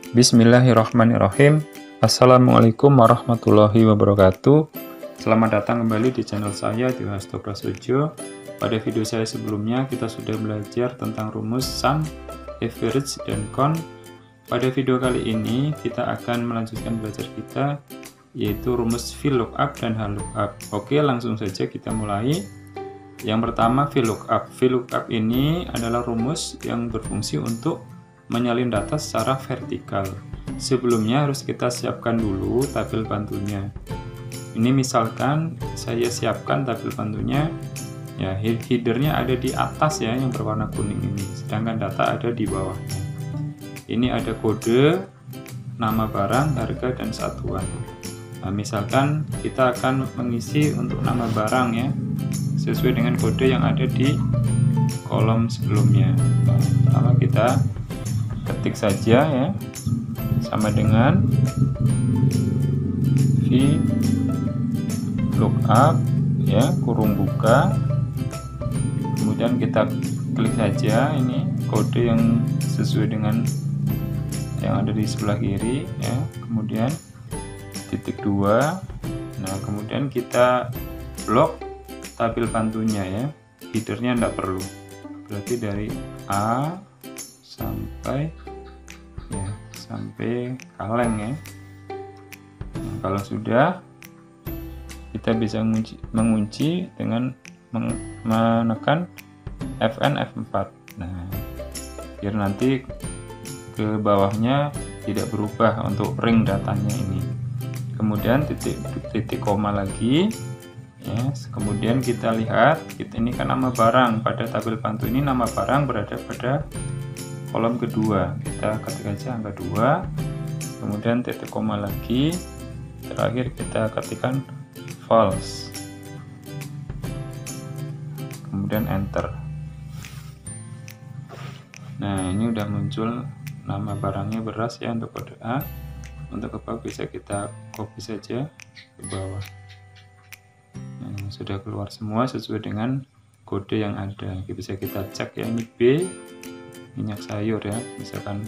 Bismillahirrahmanirrahim. Assalamualaikum warahmatullahi wabarakatuh. Selamat datang kembali di channel saya, Dihasto Prasojo. Pada video saya sebelumnya kita sudah belajar tentang rumus sum, average, dan count. Pada video kali ini kita akan melanjutkan belajar kita, yaitu rumus VLOOKUP dan HLOOKUP. Oke, langsung saja kita mulai. Yang pertama, VLOOKUP. VLOOKUP ini adalah rumus yang berfungsi untuk menyalin data secara vertikal. Sebelumnya harus kita siapkan dulu tabel bantunya. Ini misalkan saya siapkan tabel bantunya, ya headernya ada di atas ya, yang berwarna kuning ini, sedangkan data ada di bawahnya. Ini ada kode, nama barang, harga, dan satuan. Nah, misalkan kita akan mengisi untuk nama barang ya, sesuai dengan kode yang ada di kolom sebelumnya. Pertama kita ketik saja ya, sama dengan VLOOKUP ya, kurung buka, kemudian kita klik saja ini kode yang sesuai dengan yang ada di sebelah kiri ya, kemudian titik 2. Nah, kemudian kita blok tabel bantunya ya, headernya tidak perlu, berarti dari A sampai kaleng ya. Nah, kalau sudah, kita bisa mengunci dengan menekan Fn F4. Nah, biar nanti ke bawahnya tidak berubah untuk ring datanya ini. Kemudian titik koma lagi ya. Kemudian kita lihat, ini kan nama barang, pada tabel bantu ini nama barang berada pada kolom kedua. Kita ketik aja angka 2, kemudian titik koma lagi, terakhir kita ketikkan false, kemudian enter. Nah, ini udah muncul nama barangnya beras ya untuk kode A. Untuk ke bawah bisa kita copy saja ke bawah. Nah, sudah keluar semua sesuai dengan kode yang ada. Bisa kita cek ya, ini B minyak sayur ya, misalkan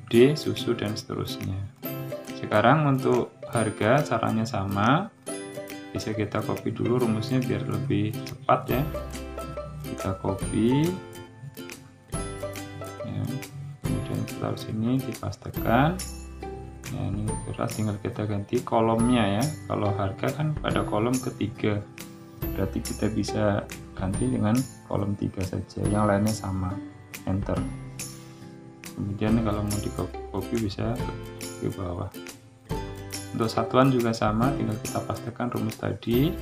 D susu, dan seterusnya. Sekarang untuk harga caranya sama, bisa kita copy dulu rumusnya biar lebih cepat ya. Kita copy ya, kemudian taruh sini, dipastekan ya. Ini beras tinggal kita ganti kolomnya ya. Kalau harga kan pada kolom ketiga, berarti kita bisa ganti dengan kolom 3 saja, yang lainnya sama. Enter. Kemudian kalau mau di copy bisa ke bawah. Untuk satuan juga sama, tinggal kita pastikan rumus tadi,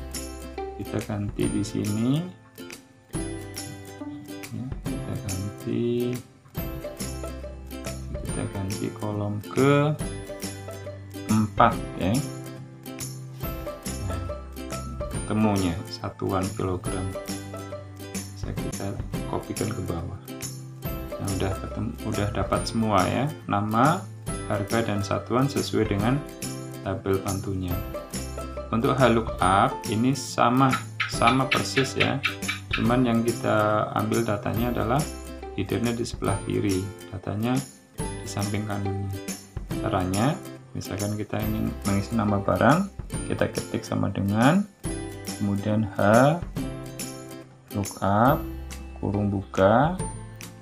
kita ganti di sini ya, kita ganti kolom ke 4 ya. Nah, ketemunya satuan kilogram, bisa kita kopikan ke bawah. Nah, udah dapat semua ya, nama, harga, dan satuan sesuai dengan tabel bantunya. Untuk HLOOKUP ini sama persis ya, cuman yang kita ambil datanya adalah headernya di sebelah kiri, datanya di samping kanan. Caranya, misalkan kita ingin mengisi nama barang, kita ketik sama dengan, kemudian HLOOKUP kurung buka,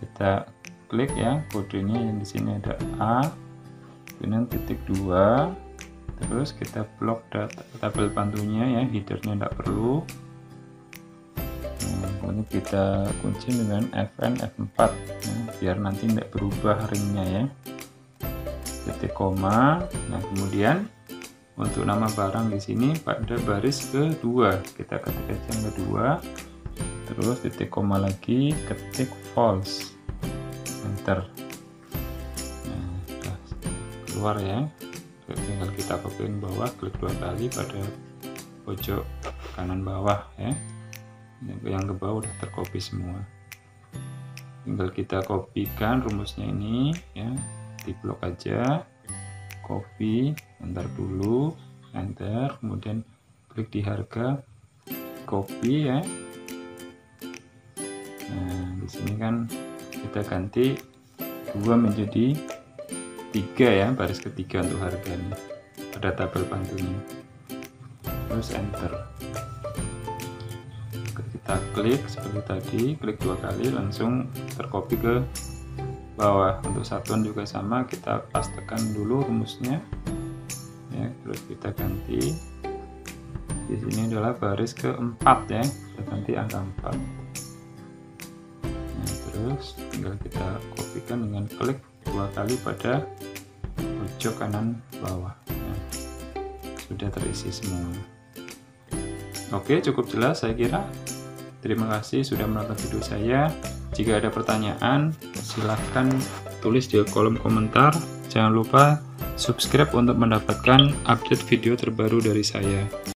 kita klik ya kodenya yang di sini ada A, kemudian titik 2, terus kita blok tabel bantunya ya, headernya tidak perlu. Nah, kemudian kita kunci dengan Fn F4 ya, biar nanti tidak berubah ringnya ya. Titik koma. Nah, kemudian untuk nama barang di sini pada baris kedua, kita ketik aja yang kedua, terus titik koma lagi, ketik false, enter. Nah, sudah keluar ya. Tinggal kita copy bawah, klik 2 kali pada pojok kanan bawah ya. Yang ke bawah udah tercopy semua. Tinggal kita kopikan rumusnya ini ya, di blok aja, copy, enter dulu, enter, kemudian klik di harga, copy ya. Nah, di sini kan kita ganti 2 menjadi ketiga ya, baris ketiga untuk harganya pada tabel pantunya. Terus enter. Kita klik seperti tadi, klik 2 kali langsung tercopy ke bawah. Untuk satuan juga sama, kita pastekan dulu rumusnya ya, terus kita ganti. Di sini adalah baris keempat ya, kita ganti angka 4. Nah, terus tinggal kita kopikan dengan klik 2 kali pada pojok kanan bawah. Nah, sudah terisi semua. Oke, cukup jelas saya kira. Terima kasih sudah menonton video saya. Jika ada pertanyaan, silahkan tulis di kolom komentar. Jangan lupa subscribe untuk mendapatkan update video terbaru dari saya.